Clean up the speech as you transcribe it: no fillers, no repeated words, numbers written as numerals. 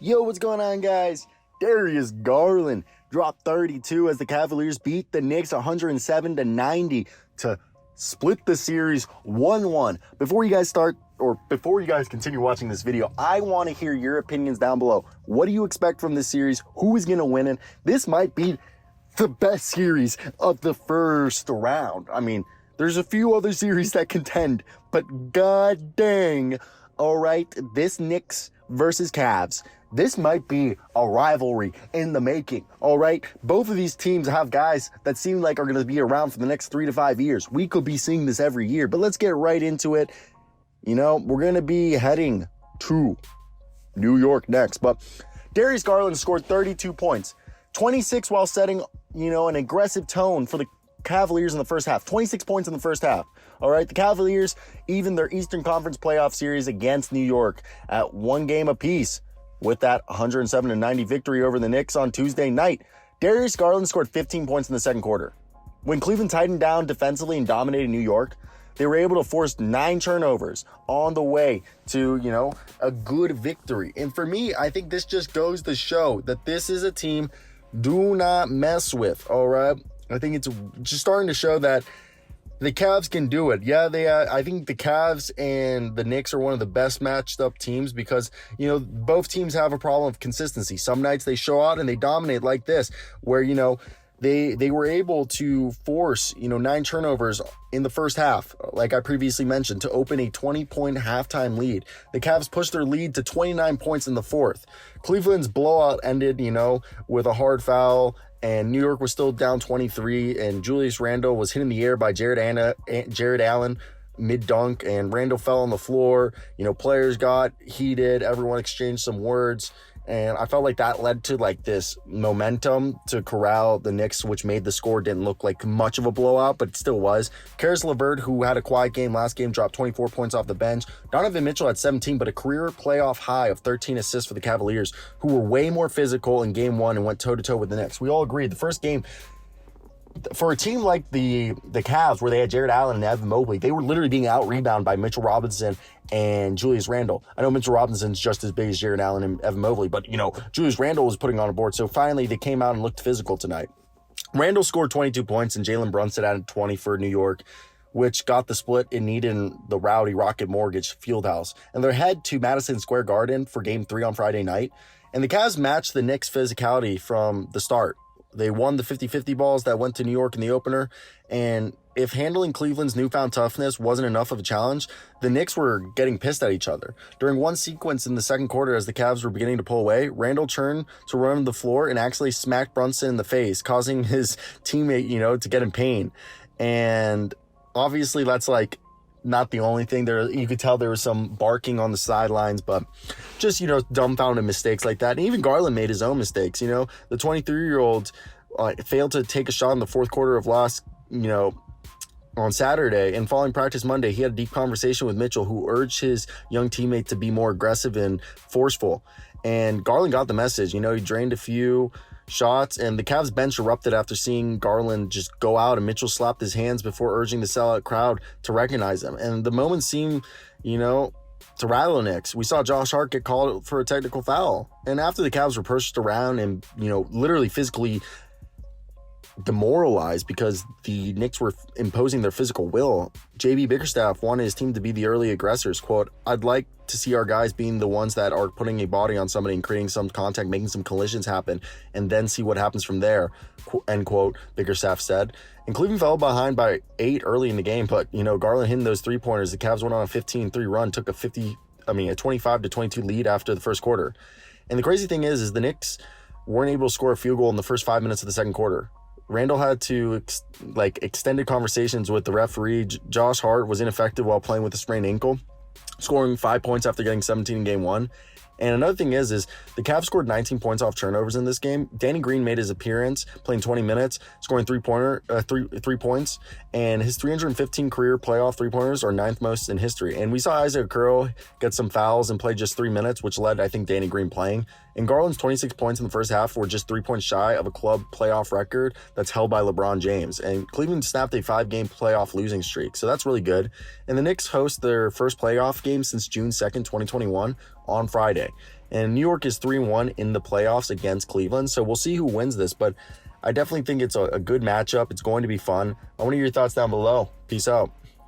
Yo, what's going on, guys? Darius Garland dropped 32 as the Cavaliers beat the Knicks 107-90 to split the series 1-1. Before you guys continue watching this video, I want to hear your opinions down below. What do you expect from this series? Who is going to win it? This might be the best series of the first round. I mean, there's a few other series that contend, but god dang. All right, this Knicks versus Cavs, this might be a rivalry in the making, all right? Both of these teams have guys that seem like are going to be around for the next 3 to 5 years. We could be seeing this every year, but let's get right into it. You know, we're going to be heading to New York next, but Darius Garland scored 32 points, 26 while setting, an aggressive tone for the Cavaliers in the first half. 26 points in the first half. All right, the Cavaliers even their Eastern Conference playoff series against New York at 1 game apiece with that 107-90 victory over the Knicks on Tuesday night. Darius Garland scored 15 points in the second quarter. When Cleveland tightened down defensively and dominated New York, they were able to force 9 turnovers on the way to, a good victory. And for me, I think this just goes to show that this is a team do not mess with, all right? I think it's just starting to show that the Cavs can do it. Yeah, I think the Cavs and the Knicks are one of the best matched up teams because, both teams have a problem of consistency. Some nights they show out and they dominate like this, where, they were able to force, 9 turnovers in the first half, like I previously mentioned, to open a 20-point halftime lead. The Cavs pushed their lead to 29 points in the fourth. Cleveland's blowout ended, with a hard foul, and New York was still down 23, and Julius Randle was hit in the air by Jared Allen mid-dunk, and Randle fell on the floor. Players got heated. Everyone exchanged some words, and I felt like that led to this momentum to corral the Knicks, which made the score didn't look like much of a blowout, but it still was. Caris LeVert, who had a quiet game last game, dropped 24 points off the bench. Donovan Mitchell had 17, but a career playoff high of 13 assists for the Cavaliers, who were way more physical in game 1 and went toe-to-toe with the Knicks. We all agreed the first game, for a team like the Cavs, where they had Jared Allen and Evan Mobley, they were literally being out-rebounded by Mitchell Robinson and Julius Randle. I know Mitchell Robinson's just as big as Jared Allen and Evan Mobley, but, Julius Randle was putting on a board. So finally, they came out and looked physical tonight. Randle scored 22 points, and Jalen Brunson added 20 for New York, which got the split it needed in the rowdy Rocket Mortgage Fieldhouse. And they're head to Madison Square Garden for Game 3 on Friday night. And the Cavs matched the Knicks' physicality from the start. They won the 50-50 balls that went to New York in the opener, and if handling Cleveland's newfound toughness wasn't enough of a challenge, the Knicks were getting pissed at each other. During one sequence in the second quarter, as the Cavs were beginning to pull away, Randle turned to run the floor and actually smacked Brunson in the face, causing his teammate, to get in pain. And obviously that's not the only thing there. You could tell there was some barking on the sidelines, but just, dumbfounded mistakes like that. And even Garland made his own mistakes. The 23-year-old failed to take a shot in the fourth quarter of last, on Saturday. And following practice Monday, he had a deep conversation with Mitchell, who urged his young teammate to be more aggressive and forceful. And Garland got the message. He drained a few shots, and the Cavs bench erupted after seeing Garland just go out, and Mitchell slapped his hands before urging the sellout crowd to recognize him. And the moment seemed, to rattle the Knicks. We saw Josh Hart get called for a technical foul. And after the Cavs were pushed around and, literally physically demoralized because the Knicks were imposing their physical will, JB Bickerstaff wanted his team to be the early aggressors. Quote, "I'd like to see our guys being the ones that are putting a body on somebody and creating some contact, making some collisions happen, and then see what happens from there," end quote, Bickerstaff said. And Cleveland fell behind by 8 early in the game, but, Garland hitting those 3-pointers. The Cavs went on a 15-3 run, took a 25-22 lead after the first quarter. And the crazy thing is the Knicks weren't able to score a field goal in the first 5 minutes of the second quarter. Randle had to extended conversations with the referee. Josh Hart was ineffective while playing with a sprained ankle, scoring 5 points after getting 17 in game 1. And another thing is the Cavs scored 19 points off turnovers in this game. Danny Green made his appearance, playing 20 minutes, scoring three points, and his 315 career playoff 3-pointers are 9th most in history. And we saw Isaac Okoro get some fouls and play just 3 minutes, which led, I think, Danny Green playing. And Garland's 26 points in the first half were just 3 points shy of a club playoff record that's held by LeBron James. And Cleveland snapped a 5-game playoff losing streak, so that's really good. And the Knicks host their first playoff game since June 2nd, 2021 on Friday. And New York is 3-1 in the playoffs against Cleveland, so we'll see who wins this, but I definitely think it's a good matchup. It's going to be fun. I want to hear your thoughts down below. Peace out.